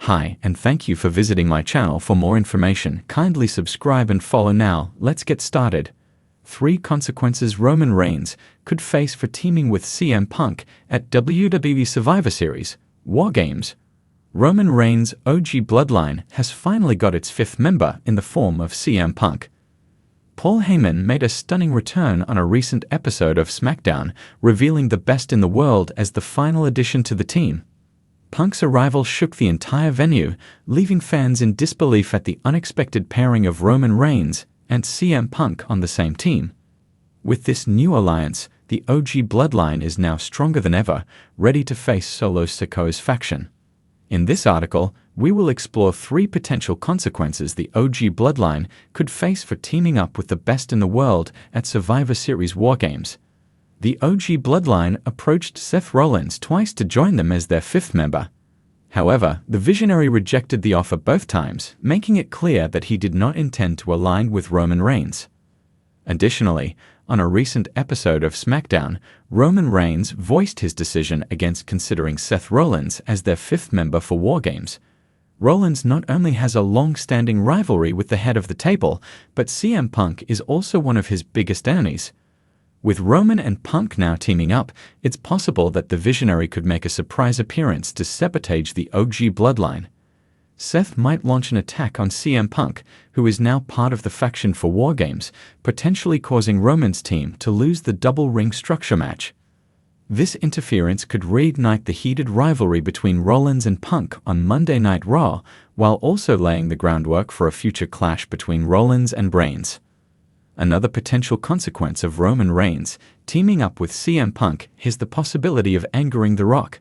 Hi, and thank you for visiting my channel. For more information, kindly subscribe and follow now. Let's get started. 3 consequences Roman Reigns could face for teaming with CM Punk at WWE Survivor Series War Games. Roman Reigns' OG Bloodline has finally got its 5th member in the form of CM Punk. Paul Heyman made a stunning return on a recent episode of SmackDown, revealing the best in the world as the final addition to the team. Punk's arrival shook the entire venue, leaving fans in disbelief at the unexpected pairing of Roman Reigns and CM Punk on the same team. With this new alliance, the OG Bloodline is now stronger than ever, ready to face Solo Sikoa's faction. In this article, we will explore 3 potential consequences the OG Bloodline could face for teaming up with the best in the world at Survivor Series War Games. The OG Bloodline approached Seth Rollins twice to join them as their 5th member. However, the visionary rejected the offer both times, making it clear that he did not intend to align with Roman Reigns. Additionally, on a recent episode of SmackDown, Roman Reigns voiced his decision against considering Seth Rollins as their 5th member for War Games. Rollins not only has a long-standing rivalry with the head of the table, but CM Punk is also one of his biggest enemies. With Roman and Punk now teaming up, it's possible that the visionary could make a surprise appearance to sabotage the OG Bloodline. Seth might launch an attack on CM Punk, who is now part of the faction for War Games, potentially causing Roman's team to lose the double ring structure match. This interference could reignite the heated rivalry between Rollins and Punk on Monday Night Raw, while also laying the groundwork for a future clash between Rollins and Reigns. Another potential consequence of Roman Reigns teaming up with CM Punk is the possibility of angering The Rock.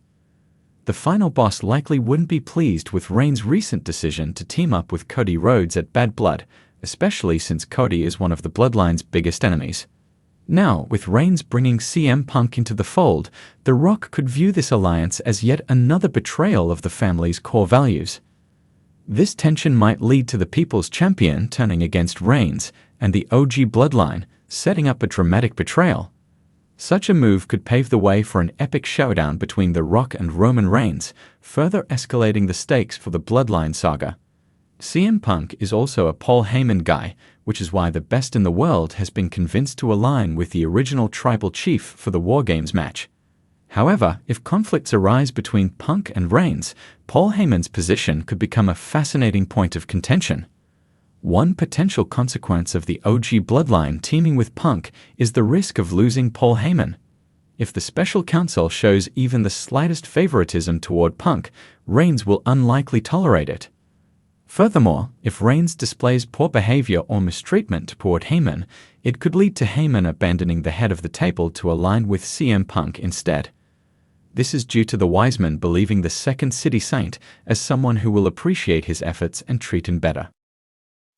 The final boss likely wouldn't be pleased with Reigns' recent decision to team up with Cody Rhodes at Bad Blood, especially since Cody is one of the Bloodline's biggest enemies. Now, with Reigns bringing CM Punk into the fold, The Rock could view this alliance as yet another betrayal of the family's core values. This tension might lead to the People's Champion turning against Reigns and the OG Bloodline, setting up a dramatic betrayal. Such a move could pave the way for an epic showdown between The Rock and Roman Reigns, further escalating the stakes for the Bloodline saga. CM Punk is also a Paul Heyman guy, which is why the best in the world has been convinced to align with the original Tribal Chief for the War Games match. However, if conflicts arise between Punk and Reigns, Paul Heyman's position could become a fascinating point of contention. One potential consequence of the OG Bloodline teaming with Punk is the risk of losing Paul Heyman. If the special counsel shows even the slightest favoritism toward Punk, Reigns will unlikely tolerate it. Furthermore, if Reigns displays poor behavior or mistreatment toward Heyman, it could lead to Heyman abandoning the head of the table to align with CM Punk instead. This is due to the Wiseman believing the Second City Saint as someone who will appreciate his efforts and treat him better.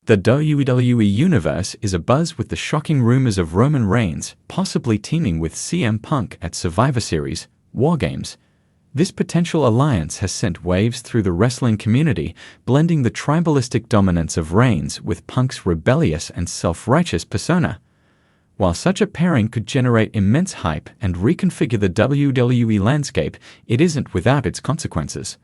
The WWE Universe is abuzz with the shocking rumors of Roman Reigns possibly teaming with CM Punk at Survivor Series War Games. This potential alliance has sent waves through the wrestling community, blending the tribalistic dominance of Reigns with Punk's rebellious and self-righteous persona. While such a pairing could generate immense hype and reconfigure the WWE landscape, it isn't without its consequences.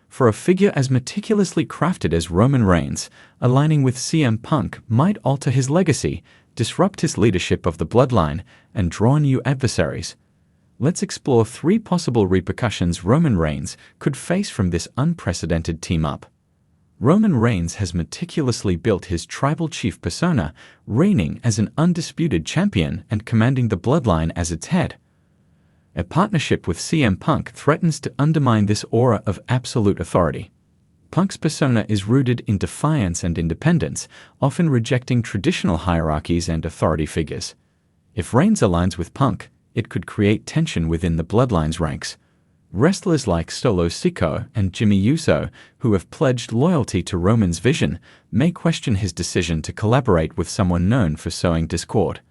For a figure as meticulously crafted as Roman Reigns, aligning with CM Punk might alter his legacy, disrupt his leadership of the Bloodline, and draw new adversaries. Let's explore 3 possible repercussions Roman Reigns could face from this unprecedented team-up. Roman Reigns has meticulously built his Tribal Chief persona, reigning as an undisputed champion and commanding the Bloodline as its head. A partnership with CM Punk threatens to undermine this aura of absolute authority. Punk's persona is rooted in defiance and independence, often rejecting traditional hierarchies and authority figures. If Reigns aligns with Punk, it could create tension within the Bloodline's ranks. Wrestlers like Solo Sikoa and Jimmy Uso, who have pledged loyalty to Roman's vision, may question his decision to collaborate with someone known for sowing discord.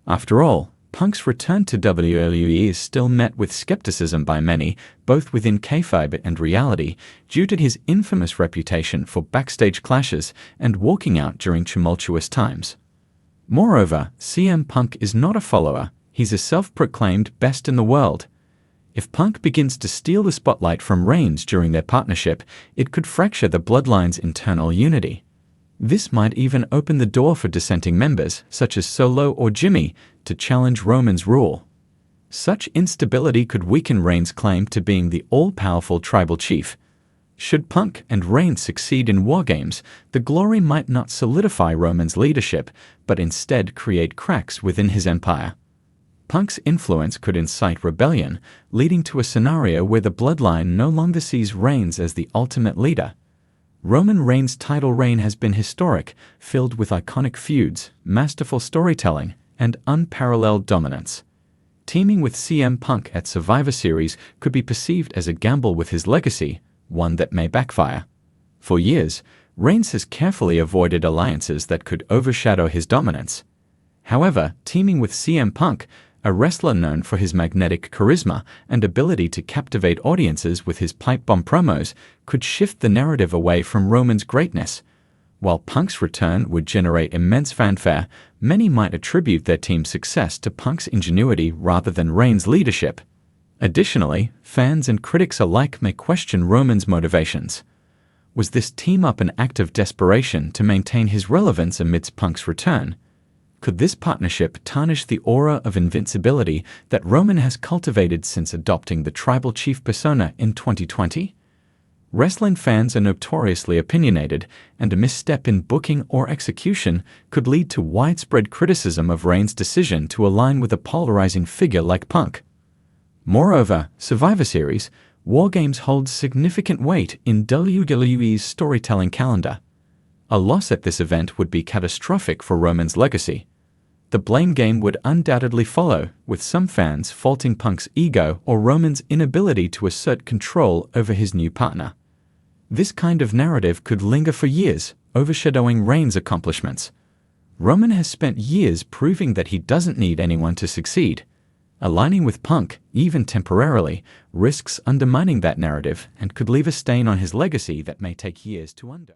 After all, Punk's return to WWE is still met with skepticism by many, both within kayfabe and reality, due to his infamous reputation for backstage clashes and walking out during tumultuous times. Moreover, CM Punk is not a follower, he's a self-proclaimed best in the world. If Punk begins to steal the spotlight from Reigns during their partnership, it could fracture the Bloodline's internal unity. This might even open the door for dissenting members, such as Solo or Jimmy, to challenge Roman's rule. Such instability could weaken Reigns' claim to being the all-powerful tribal chief. Should Punk and Reigns succeed in War Games, the glory might not solidify Roman's leadership, but instead create cracks within his empire. Punk's influence could incite rebellion, leading to a scenario where the Bloodline no longer sees Reigns as the ultimate leader. Roman Reigns' title reign has been historic, filled with iconic feuds, masterful storytelling, and unparalleled dominance. Teaming with CM Punk at Survivor Series could be perceived as a gamble with his legacy, one that may backfire. For years, Reigns has carefully avoided alliances that could overshadow his dominance. However, teaming with CM Punk, a wrestler known for his magnetic charisma and ability to captivate audiences with his pipe bomb promos, could shift the narrative away from Roman's greatness. While Punk's return would generate immense fanfare, many might attribute their team's success to Punk's ingenuity rather than Reigns' leadership. Additionally, fans and critics alike may question Roman's motivations. Was this team-up an act of desperation to maintain his relevance amidst Punk's return? Could this partnership tarnish the aura of invincibility that Roman has cultivated since adopting the tribal chief persona in 2020? Wrestling fans are notoriously opinionated, and a misstep in booking or execution could lead to widespread criticism of Reigns' decision to align with a polarizing figure like Punk. Moreover, Survivor Series, War Games holds significant weight in WWE's storytelling calendar. A loss at this event would be catastrophic for Roman's legacy. The blame game would undoubtedly follow, with some fans faulting Punk's ego or Roman's inability to assert control over his new partner. This kind of narrative could linger for years, overshadowing Reigns' accomplishments. Roman has spent years proving that he doesn't need anyone to succeed. Aligning with Punk, even temporarily, risks undermining that narrative and could leave a stain on his legacy that may take years to undo.